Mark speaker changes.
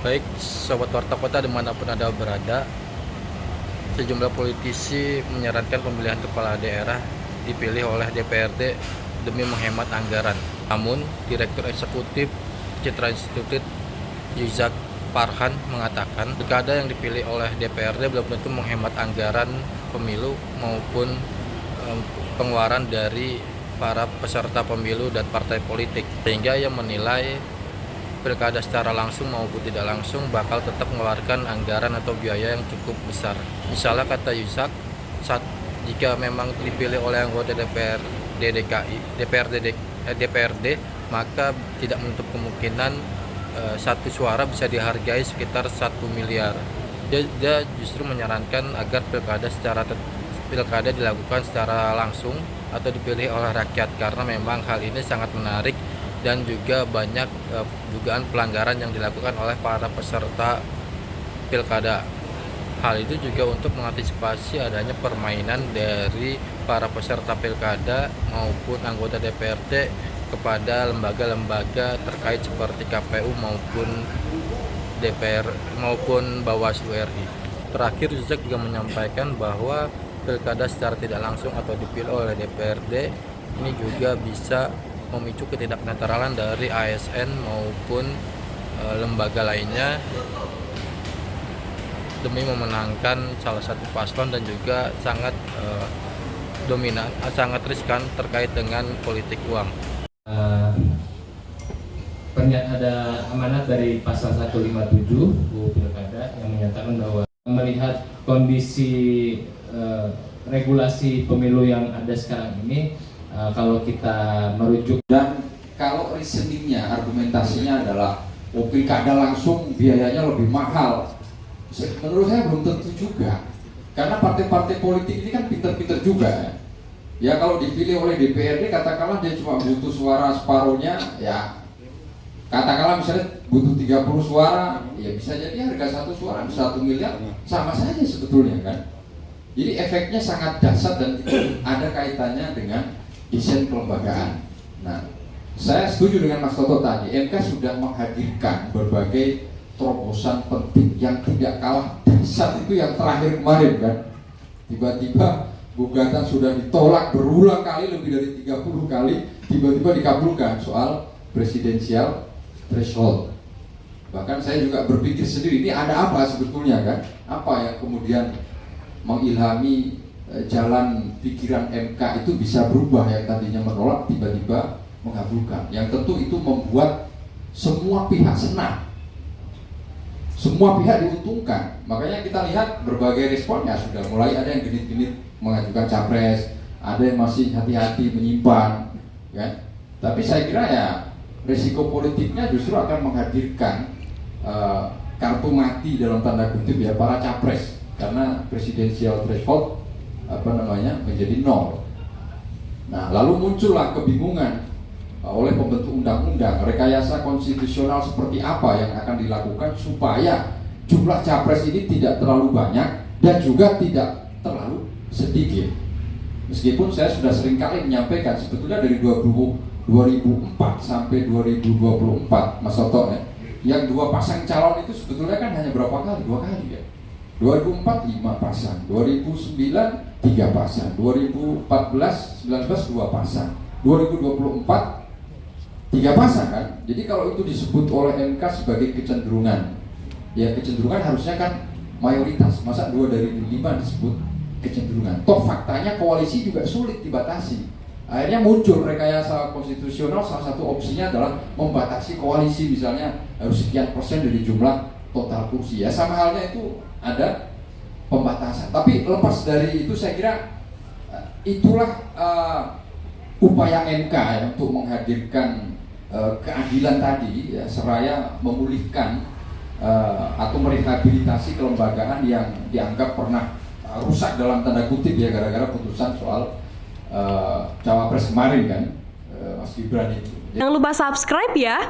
Speaker 1: Baik, sobat Warta Kota dimanapun Anda berada, sejumlah politisi menyarankan pemilihan kepala daerah dipilih oleh DPRD demi menghemat anggaran. Namun, Direktur Eksekutif Citra Institute Yuzak Farhan mengatakan pilkada yang dipilih oleh DPRD belum tentu menghemat anggaran pemilu maupun pengeluaran dari para peserta pemilu dan partai politik, sehingga ia menilai pilkada secara langsung maupun tidak langsung bakal tetap mengeluarkan anggaran atau biaya yang cukup besar. Misalnya kata Yusak, jika memang dipilih oleh anggota DPRD, maka tidak menutup kemungkinan satu suara bisa dihargai sekitar 1 miliar. Dia justru menyarankan agar pilkada dilakukan secara langsung atau dipilih oleh rakyat, karena memang hal ini sangat menarik dan juga banyak dugaan pelanggaran yang dilakukan oleh para peserta pilkada. Hal itu juga untuk mengantisipasi adanya permainan dari para peserta pilkada maupun anggota DPRD kepada lembaga-lembaga terkait seperti KPU maupun DPR maupun Bawaslu RI. Terakhir, Zuzak juga menyampaikan bahwa pilkada secara tidak langsung atau dipilih oleh DPRD ini juga bisa memicu ketidaknetralan dari ASN maupun lembaga lainnya demi memenangkan salah satu paslon, dan juga sangat dominan, sangat riskan terkait dengan politik uang.
Speaker 2: Ada amanat dari pasal 157 UU Pilkada yang menyatakan bahwa melihat kondisi regulasi pemilu yang ada sekarang ini, kalau kita merujuk
Speaker 3: dan kalau reasoningnya, argumentasinya adalah pilkada langsung biayanya lebih mahal, menurut saya belum tentu juga, karena partai-partai politik ini kan pinter-pinter juga ya. Kalau dipilih oleh DPRD, katakanlah dia cuma butuh suara separuhnya, ya katakanlah misalnya butuh 30 suara, ya bisa jadi harga satu suara 1 miliar, sama saja sebetulnya kan. Jadi efeknya sangat dahsyat dan ada kaitannya dengan desain kelembagaan. Nah, saya setuju dengan Mas Toto tadi, MK sudah menghadirkan berbagai terobosan penting yang tidak kalah dahsyat. Itu yang terakhir kemarin kan, tiba-tiba gugatan sudah ditolak berulang kali, lebih dari 30 kali, tiba-tiba dikabulkan soal presidensial threshold. Bahkan saya juga berpikir sendiri, ini ada apa sebetulnya kan? Apa yang kemudian mengilhami jalan pikiran MK itu bisa berubah, yang tadinya menolak tiba-tiba mengabulkan, yang tentu itu membuat semua pihak senang, semua pihak diuntungkan. Makanya kita lihat berbagai responnya, sudah mulai ada yang genit-genit mengajukan capres, ada yang masih hati-hati menyimpan kan? Tapi saya kira ya risiko politiknya justru akan menghadirkan kartu mati dalam tanda kutip ya para capres, karena presidensial threshold menjadi nol. Nah, lalu muncullah kebingungan oleh pembentuk undang-undang, rekayasa konstitusional seperti apa yang akan dilakukan supaya jumlah capres ini tidak terlalu banyak dan juga tidak terlalu sedikit. Meskipun saya sudah seringkali menyampaikan sebetulnya dari 2004 sampai 2024, Mas Toto ya, yang dua pasang calon itu sebetulnya kan hanya berapa kali? 2 kali ya. 2004 5 pasang, 2009 3 pasang, 2014 19 2 pasang, 2024 3 pasang kan. Jadi kalau itu disebut oleh MK sebagai kecenderungan, ya kecenderungan harusnya kan mayoritas. Masa 2 dari 5 disebut kecenderungan? Toh faktanya koalisi juga sulit dibatasi. Akhirnya muncul rekayasa konstitusional, salah satu opsinya adalah membatasi koalisi, misalnya harus sekian persen dari jumlah total kursi. Ya sama halnya itu ada pembatasan. Tapi lepas dari itu, saya kira itulah upaya MK ya, untuk menghadirkan keadilan tadi ya, seraya memulihkan atau merehabilitasi kelembagaan yang dianggap pernah rusak dalam tanda kutip ya, gara-gara putusan soal cawapres kemarin kan, Mas Gibran itu.
Speaker 4: Jangan lupa subscribe ya.